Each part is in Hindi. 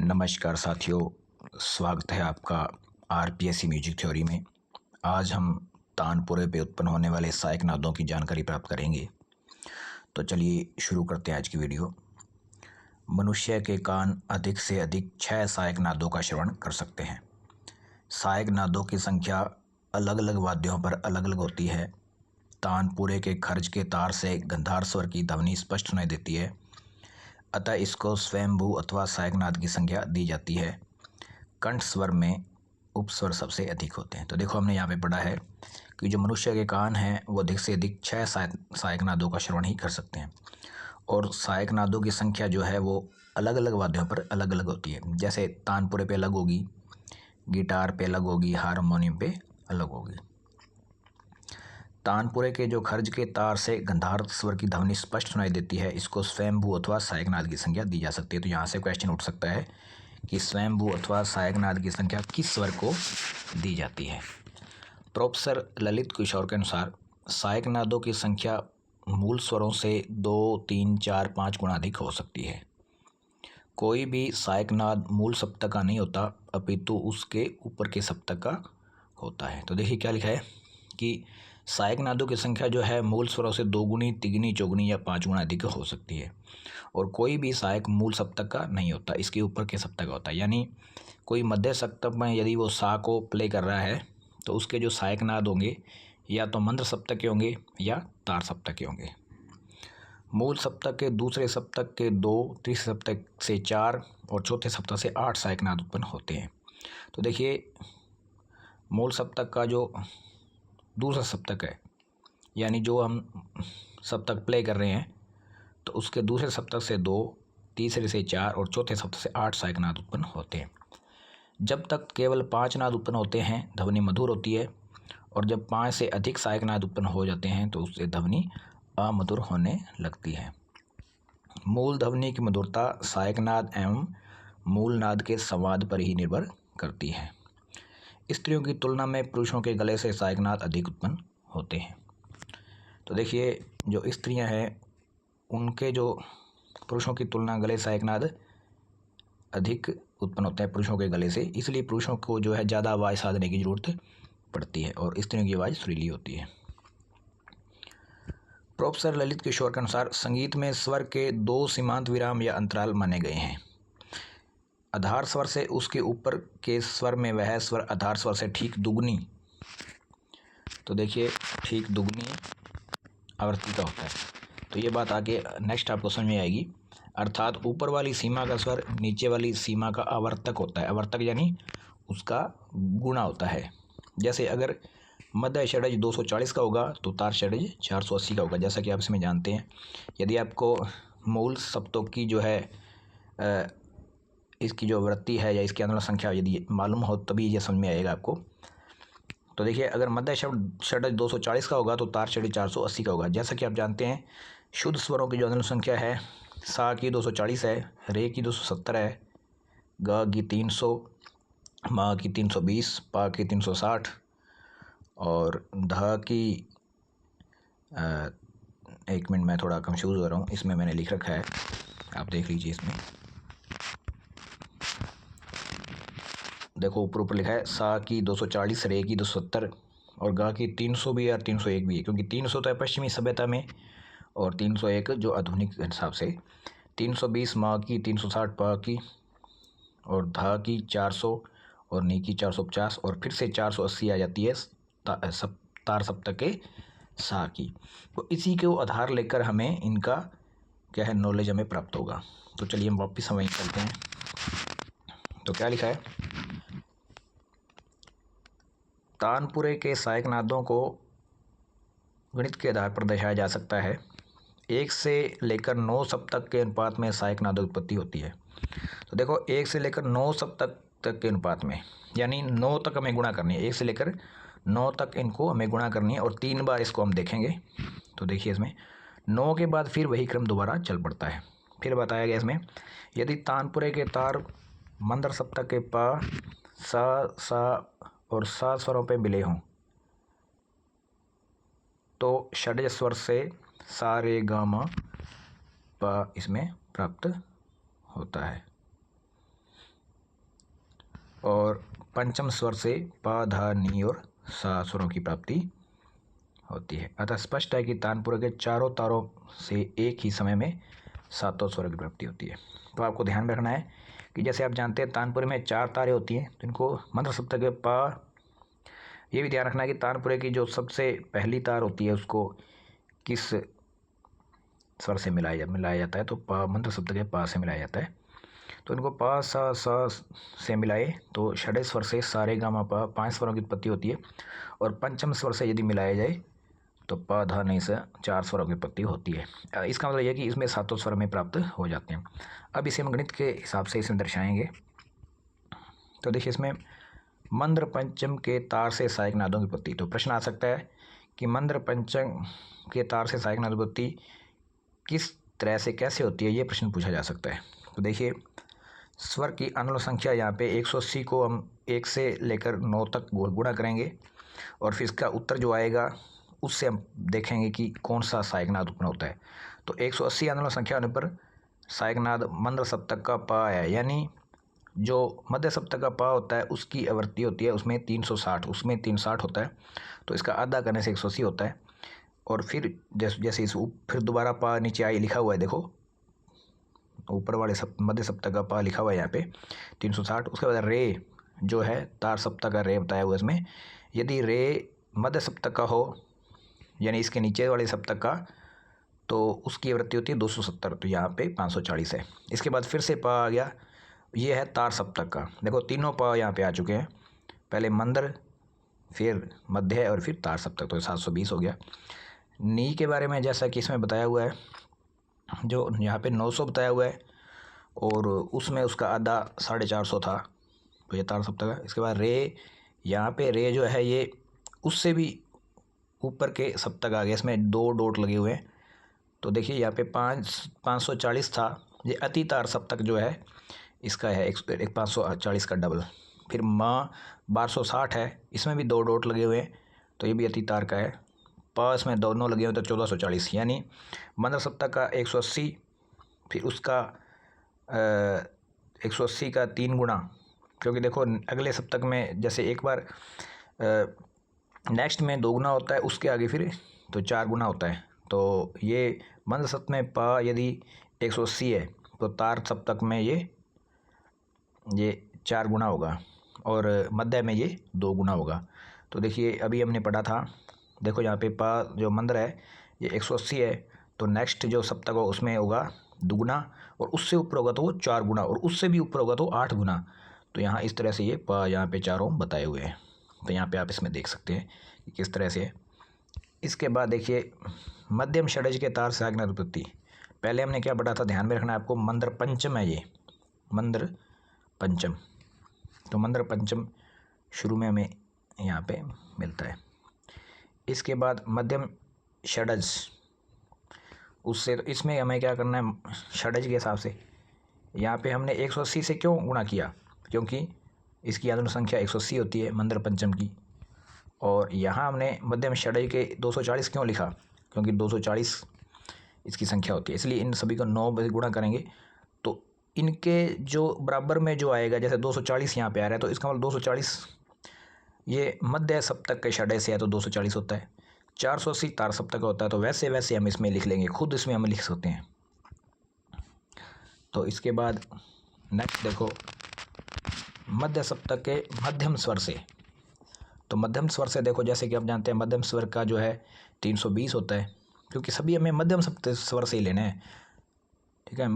नमस्कार साथियों, स्वागत है आपका आरपीएससी म्यूजिक थ्योरी में। आज हम तानपुरे पे उत्पन्न होने वाले सहायक नादों की जानकारी प्राप्त करेंगे। तो चलिए शुरू करते हैं आज की वीडियो। मनुष्य के कान अधिक से अधिक 6 सहायक नादों का श्रवण कर सकते हैं। सहायक नादों की संख्या अलग अलग वाद्यों पर अलग अलग होती है। तानपुरे के खर्ज के तार से गंधार स्वर की ध्वनि स्पष्ट सुनाई देती है, अतः इसको स्वयंभू अथवा सहायक नाद की संख्या दी जाती है। कंठ स्वर में उपस्वर सबसे अधिक होते हैं। तो देखो, हमने यहाँ पे पढ़ा है कि जो मनुष्य के कान हैं वो अधिक से अधिक 6 सहायक नादों का श्रवण ही कर सकते हैं, और सहायक नादों की संख्या जो है वो अलग अलग वाद्यों पर अलग अलग होती है। जैसे तानपुरे पे अलग होगी, गिटार पे अलग होगी, हारमोनियम पे अलग होगी। तानपुरे के जो खर्ज के तार से गंधार स्वर की ध्वनि स्पष्ट सुनाई देती है, इसको स्वयंभू अथवा सहायक नाद की संख्या दी जा सकती है। तो यहाँ से क्वेश्चन उठ सकता है कि स्वयंभू अथवा सहायक नाद की संख्या किस स्वर को दी जाती है। प्रोफेसर ललित किशोर के अनुसार सहायक नादों की संख्या मूल स्वरों से 2, 3, 4, 5 गुना अधिक हो सकती है। कोई भी सहायक नाद मूल सप्तक का नहीं होता, अपितु उसके ऊपर के सप्तक का होता है। तो देखिए क्या लिखा है कि सहायक नादों की संख्या जो है मूल स्वरों से 2 गुनी, 3 गुनी, 4 गुनी या 5 गुना अधिक हो सकती है। और कोई भी सहायक मूल सप्तक का नहीं होता, इसके ऊपर के सप्तक का होता है। यानी कोई मध्य सप्तक में यदि वो सा को प्ले कर रहा है तो उसके जो सहायक नाद होंगे या तो मंद्र सप्तक के होंगे या तार सप्तक के होंगे। मूल सप्तक के दूसरे सप्तक के 2, तीसरे सप्तक से 4 और चौथे सप्तक से 8 सहायक नाद उत्पन्न होते हैं। तो देखिए, मूल सप्तक का जो दूसरा सप्तक है, यानी जो हम सप्तक प्ले कर रहे हैं, तो उसके दूसरे सप्तक से 2, तीसरे से 4 और चौथे सप्तक से 8 सहायक नाद उत्पन्न होते हैं। जब तक केवल 5 नाद उत्पन्न होते हैं ध्वनि मधुर होती है, और जब 5 से अधिक सहायक नाद उत्पन्न हो जाते हैं तो उससे ध्वनि अमधुर होने लगती है। मूल ध्वनि की मधुरता सहायक नाद एवं मूल नाद के संवाद पर ही निर्भर करती है। स्त्रियों की तुलना में पुरुषों के गले से सहायक नाद अधिक उत्पन्न होते हैं। तो देखिए, जो स्त्रियां हैं उनके जो पुरुषों की तुलना गले सहायक नाद अधिक उत्पन्न होते हैं पुरुषों के गले से, इसलिए पुरुषों को जो है ज़्यादा आवाज़ साधने की ज़रूरत पड़ती है और स्त्रियों की आवाज़ सुरीली होती है। प्रोफेसर ललित किशोर के अनुसार संगीत में स्वर के 2 सीमांत विराम या अंतराल माने गए हैं। आधार स्वर से उसके ऊपर के स्वर में वह स्वर आधार स्वर से ठीक दुगनी, तो देखिए ठीक दुगनी आवृत्ति का होता है। तो ये बात आगे नेक्स्ट आपको समझ में आएगी। अर्थात ऊपर वाली सीमा का स्वर नीचे वाली सीमा का आवर्तक होता है। आवर्तक यानी उसका गुणा होता है। जैसे अगर मध्य षड्ज 240 का होगा तो तार षड्ज 480 का होगा, जैसा कि आप इसमें जानते हैं। यदि आपको मूल सप्तों की जो है इसकी जो वृत्ति है या इसकी आंदोलन संख्या यदि मालूम हो तभी ये समझ में आएगा आपको। तो देखिए, अगर मध्य षड्ज 240 का होगा तो तार षड्ज 480 का होगा। जैसा कि आप जानते हैं, शुद्ध स्वरों की जो आंदोलन संख्या है सा की 240 है, रे की 270 है, ग की 300, मा की 320, पा की 360 और ध की एक मिनट, मैं थोड़ा कंफ्यूज हो रहा हूँ, इसमें मैंने लिख रखा है, आप देख लीजिए। इसमें देखो ऊपर लिखा है सा की 240, रे की 270 और गा की 300 भी है और 301 भी है, क्योंकि 300 तो है पश्चिमी सभ्यता में और 301 जो आधुनिक हिसाब से। 320 मा की, 360 पा की और धा की 400 और नी की 450 और फिर से 480 आ जाती है तार सप्तक के सा की। तो इसी को आधार लेकर हमें इनका क्या है नॉलेज हमें प्राप्त होगा। तो चलिए हम वापस वहीं चलते हैं। तो क्या लिखा है, तानपुरे के सहायक नादों को गणित के आधार पर दर्शाया जा सकता है। 1 से लेकर 9 सप्तक के अनुपात में सहायक नादों की उत्पत्ति होती है। तो देखो, 1 से लेकर 9 सप्तक तक के अनुपात में, यानी 9 तक हमें गुणा करनी है। 1 से लेकर 9 तक इनको हमें गुणा करनी है और 3 बार इसको हम देखेंगे। तो देखिए, इसमें 9 के बाद फिर वही क्रम दोबारा चल पड़ता है। फिर बताया गया इसमें, यदि तानपुरे के तार मंद्र सप्तक के पा, सा और सा स्वरों पे मिले हों तो षड्ज स्वर से सा रे ग म प इसमें प्राप्त होता है। और पंचम स्वर से पा, धा, नी और सा स्वरों की प्राप्ति होती है। अतः स्पष्ट है कि तानपुरे के चारों तारों से एक ही समय में सातों स्वरों की प्राप्ति होती है। तो आपको ध्यान में रखना है कि जैसे आप जानते हैं तानपुरे में 4 तारें होती हैं, तो इनको मंत्र सप्तक के पा, ये भी ध्यान रखना है कि तानपुरे की जो सबसे पहली तार होती है उसको किस स्वर से मिलाया जाता है, तो पा मंत्र सप्तक के पा से मिलाया जाता है। तो इनको पा, सा, सा से मिलाए तो षडे स्वर से सारे गामा पा 5 स्वरों की उत्पत्ति होती है, और पंचम स्वर से यदि मिलाया जाए तो पा, धा, नी से 4 स्वरों की उत्पत्ति होती है। इसका मतलब यह कि इसमें सातों स्वर में प्राप्त हो जाते हैं। अब इसे हम गणित के हिसाब से इसमें दर्शाएंगे। तो देखिए इसमें मंद्र पंचम के तार से सहायक नादों की उत्पत्ति। तो प्रश्न आ सकता है कि मंद्र पंचम के तार से सहायक नाद की उत्पत्ति किस तरह से कैसे होती है, ये प्रश्न पूछा जा सकता है। तो देखिए स्वर की अनुलोम संख्या यहाँ पे 180 को हम 1 से लेकर 9 तक गुणा करेंगे, और फिर इसका उत्तर जो आएगा उससे हम देखेंगे कि कौन सा सहायक नाद उत्पन्न होता है। तो 180 अनुलोम संख्या होने पर सहायक नाद मंद्र सप्तक का पा है, यानी जो मध्य सप्तक का पा होता है उसकी आवृत्ति होती है उसमें 360, उसमें 360 होता है, तो इसका आधा करने से 180 होता है। और फिर जैसे इस फिर दोबारा पा नीचे आई लिखा हुआ है, देखो ऊपर वाले मध्य सप्तक का पा लिखा हुआ है यहाँ पे 360। उसके बाद रे जो है तार सप्तक का रे बताया हुआ इसमें, यदि रे मध्य सप्तक का हो यानी इसके नीचे वाले सप्तक का, तो उसकी आवृत्ति होती है 270, तो यहाँ पे 540 है। इसके बाद फिर से पा आ गया, ये है तार सप्तक का, देखो तीनों पा यहाँ पे आ चुके हैं, पहले मंद्र, फिर मध्य और फिर तार सप्तक, तो 720 हो गया। नी के बारे में जैसा कि इसमें बताया हुआ है, जो यहाँ पे 900 बताया हुआ है और उसमें उसका आधा 450 था, तो ये तार सप्तक है। इसके बाद रे, यहाँ पे रे जो है ये उससे भी ऊपर के सप्तक आ गए, इसमें 2 डॉट लगे हुए हैं। तो देखिए यहाँ पे 540 था, ये अति तार सप्तक जो है इसका है 540 का डबल। फिर माँ 1260 है, इसमें भी 2 डॉट लगे हुए हैं, तो ये भी अति तार का है। पा इसमें दोनों लगे हुए तो 1440, यानी मंद्र सप्तक का 180, फिर उसका 180 का 3 गुना, क्योंकि देखो अगले सप्तक में जैसे एक बार नेक्स्ट में 2 गुना होता है, उसके आगे फिर तो 4 गुना होता है। तो ये मंद्र सप्तक में पा यदि 180 है तो तार सप्तक में ये 4 गुना होगा, और मध्य में ये 2 गुना होगा। तो देखिए अभी हमने पढ़ा था, देखो यहाँ पे पा जो मंद्र है ये 180 है, तो नेक्स्ट जो सप्तक हो उसमें होगा 2 गुना, और उससे ऊपर होगा तो वो 4 गुना, और उससे भी ऊपर होगा तो 8 गुना। तो यहाँ इस तरह से ये पा यहाँ पे चारों बताए हुए हैं, तो यहाँ पे आप इसमें देख सकते हैं कि किस तरह से है। इसके बाद देखिए मध्यम षडज के तार से आज्ञा उत्पत्ति। पहले हमने क्या पढ़ा था, ध्यान में रखना है आपको, मंद्र पंचम है ये, मंद्र पंचम। तो मंद्र पंचम शुरू में हमें यहाँ पे मिलता है। इसके बाद मध्यम षडज, उससे तो इसमें हमें क्या करना है, षडज के हिसाब से यहाँ पे हमने 180 से क्यों गुणा किया, क्योंकि इसकी अनुलोम संख्या 180 होती है मंद्र पंचम की, और यहाँ हमने मध्यम षडज के 240 क्यों लिखा, क्योंकि 240 इसकी संख्या होती है, इसलिए इन सभी को 9 से गुणा करेंगे तो इनके जो बराबर में जो आएगा, जैसे 240 यहाँ पे आ रहा है, तो इसका मतलब 240 ये मध्य सप्तक के षडज से है तो 240 होता है, 480 तार सप्तक होता है, तो वैसे वैसे हम इसमें लिख लेंगे, खुद इसमें हम लिख सकते हैं। तो इसके बाद नेक्स्ट देखो मध्य सप्तक के मध्यम स्वर से। तो मध्यम स्वर से देखो, जैसे कि आप जानते हैं मध्यम स्वर का जो है 320 होता है, क्योंकि सभी हमें मध्यम स्वर से ही लेने हैं, ठीक है।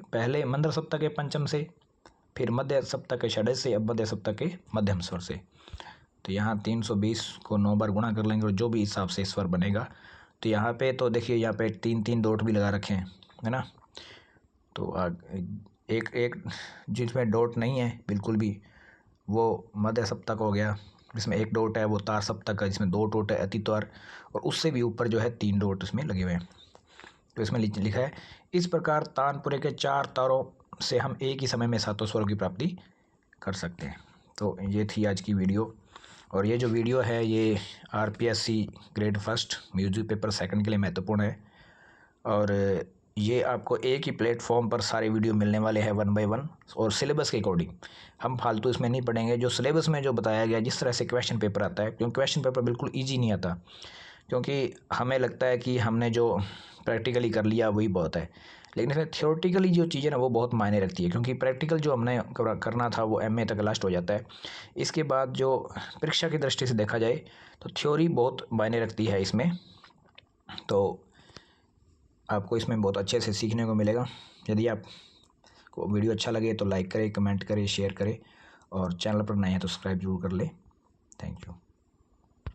पहले मंद्र सप्तक के पंचम से, फिर मध्य सप्तक के षडज से, अब मध्य सप्तक के मध्यम स्वर से। तो यहाँ 320 को 9 बार गुणा कर लेंगे और जो भी हिसाब से स्वर बनेगा। तो यहाँ पे तो देखिए यहाँ पे 3 डॉट भी लगा रखे हैं, है ना। तो एक जिसमें डॉट नहीं है बिल्कुल भी, वो मध्य सप्तक हो गया, जिसमें 1 डॉट है वो तार सप्तक है, जिसमें 2 डॉट है अति तार, और उससे भी ऊपर जो है 3 डॉट इसमें लगे हुए हैं। तो इसमें लिखा है, इस प्रकार तानपुरे के 4 तारों से हम एक ही समय में सातों स्वरों की प्राप्ति कर सकते हैं। तो ये थी आज की वीडियो, और ये जो वीडियो है ये RPSC ग्रेड 1 म्यूजिक पेपर 2 के लिए महत्वपूर्ण है, और ये आपको एक ही प्लेटफॉर्म पर सारे वीडियो मिलने वाले हैं 1 बाय 1 और सिलेबस के अकॉर्डिंग। हम फालतू इसमें नहीं पढ़ेंगे, जो सिलेबस में जो बताया गया जिस तरह से क्वेश्चन पेपर आता है, क्योंकि क्वेश्चन पेपर बिल्कुल ईजी नहीं आता, क्योंकि हमें लगता है कि हमने जो प्रैक्टिकली कर लिया वही बहुत है, लेकिन इसमें थियोरटिकली जो चीज़ें ना वो बहुत मायने रखती है, क्योंकि प्रैक्टिकल जो हमने करना था वो MA तक लास्ट हो जाता है। इसके बाद जो परीक्षा की दृष्टि से देखा जाए तो थ्योरी बहुत मायने रखती है इसमें। तो आपको इसमें बहुत अच्छे से सीखने को मिलेगा। यदि आपको वीडियो अच्छा लगे तो लाइक करें, कमेंट करें, शेयर करें और चैनल पर नए हैं तो सब्सक्राइब जरूर कर लें। Thank you.